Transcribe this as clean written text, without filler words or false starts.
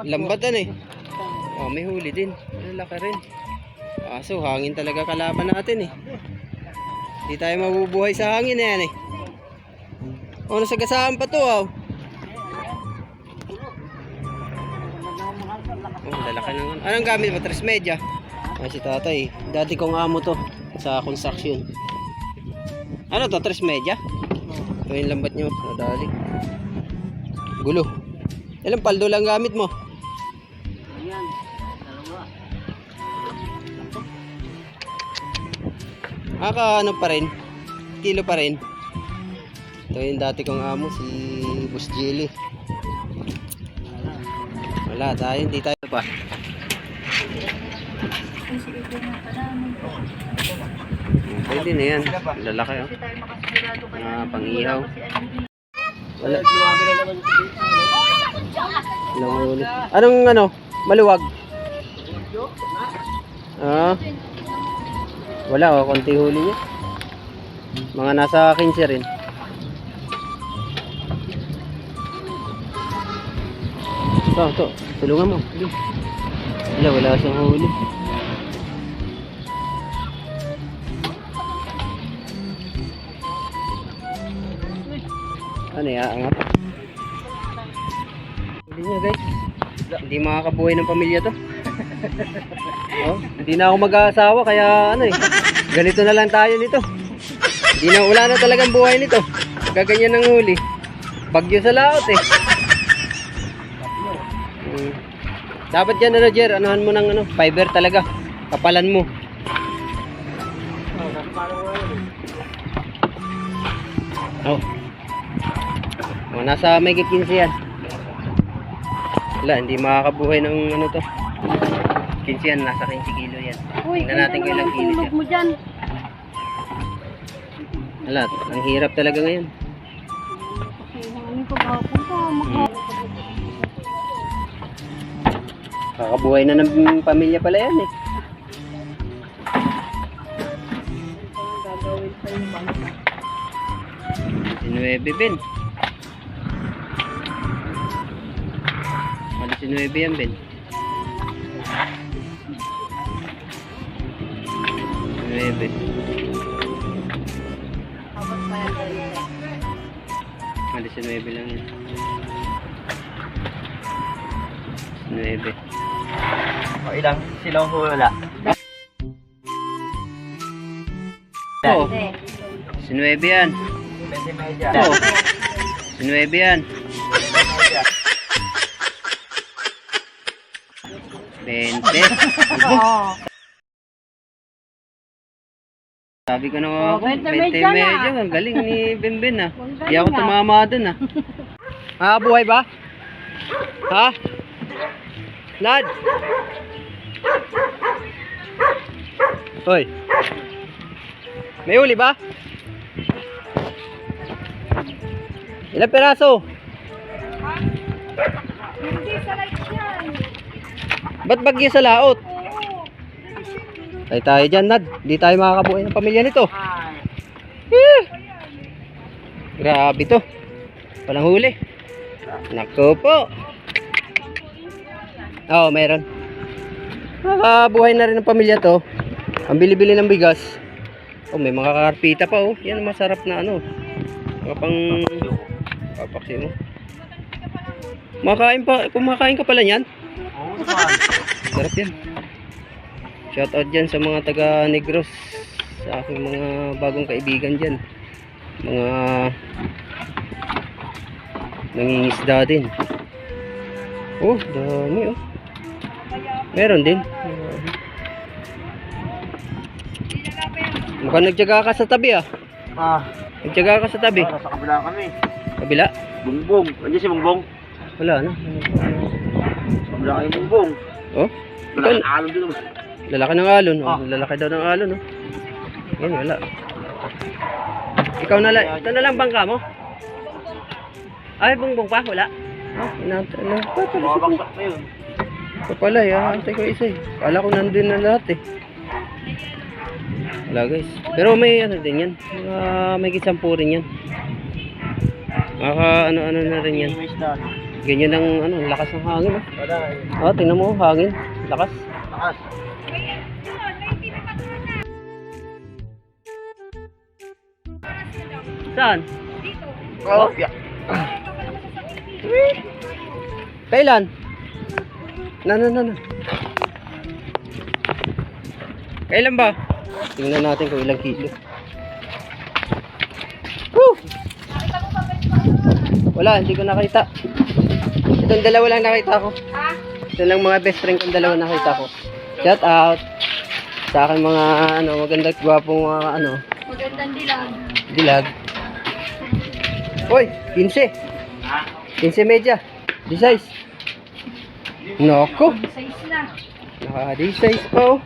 Lambatan eh. Oh, may huli din. Laki rin. So hangin talaga kalaban natin eh. Hindi tayo mabubuhay sa hangin na yan eh. Oh, nasagasaan pa to oh. Oh, lalaki naman. Anong gamit mo? 3 media? Ay, si tatay. Dati kong amo to sa construction. Ano to? 3 media? Ito yung lambat nyo. Nadali. Gulo. Ilang paldo lang gamit mo? Ayan. Dalawa. Ano pa rin? Kilo pa rin. Ito yung dati kong amo, si Boss Jelly. Wala tayo, hindi tayo pa. Pwede na yan. Lalaki oh. Pang-ihaw. Wala. Anong ano? Maluwag? Wala oh, konti huli niya. Mga nasa 15 rin. Ito, tulungan mo. Wala siyang huli. Ano ya, angat. Huli niya guys. Hindi makakabuhay ng pamilya to. Oh, hindi na ako mag-aasawa kaya ano eh. Ganito na lang tayo nito. Wala na talagang buhay nito. Gaganyan ng huli. Bagyo sa laot eh. Dapat yan ano Jer, anuhan mo ng ano, fiber talaga. Kapalan mo. Oh. Nasa may 15 yan. Wala, hindi makakabuhay ng ano to. 15 yan, nasa 15 kilo yan. Tingnan natin kung ilang kilo siya. Mo dyan. Wala, ang hirap talaga ngayon. Kakabuhay na ng pamilya pala yan eh. Sinuebe Ben. Ano sinuebe yan Ben? Sinuebe. Ano sinuebe lang yan. Sinuebe. O ilang silang hula? Oo. Sinuebe yan. 20 media. Oo. Sinuebe yan. 20. Sabi ko na 20 medyo. Ang galing ni Benben ah. Hindi ako tumama dun ah. Buhay ba? Ha? Nad! Hoy! May huli ba? Ilang peraso? Hindi sa light yan. Ba't bagyo sa laot? Tayo dyan, Nad. Hindi tayo makakabuhay ng pamilya nito. Grabe to. Walang huli. Naku po. Oo, meron. Makakabuhay na rin ng pamilya to. Ang bili-bili ng bigas. Oh, may mga karpita pa oh. Yan masarap na ano. Mga pang papaksi mo. Kumakain ka pala niyan? Oo naman. Sarap yan. Shout out dyan sa mga taga Negros. Sa aking mga bagong kaibigan dyan. Mga nangingisda din. Oh, dami oh. Meron din. Mukhang nagtyaga ka sa tabi ah. Nagtyaga ka sa tabi. Sa kabila kami. Kabila? Bungbong. Andiyan si Bungbong. Wala na. Sa kabila kayo Bungbong. Oh? Wala kang alon dito. Lalaki ng alon. Oh. Lalaki daw ng alon oh. Yan, wala. Ikaw na lang. Ito na lang bangka mo? Ay, Bungbong pa? Wala? Oh, Mabaksak na yun. ito pala antay ko isa eh. Kala ko nandun na lahat eh. Wala guys. Pero may ano din yan. May kisampu rin yan. Maka ano na rin yan. Ganyan ang ano, lakas ng hangin. Wala. Oh, tingnan mo, hangin. Lakas. Takas. Saan? Oh, yeah. Kailan? Na. Kailan ba? Tingnan natin kung ilang kilo. Woo! Wala, hindi ko nakita. Itong dalawa lang nakita ko. Ito lang mga best friend kong dalawa nakita ko. Shout out sa akin mga ano, magandang gwapong mga ano, Magandang dilag. dilag. Hoy, 15. 15 media. 16. Nako. Size na. Naka 16 pa oh.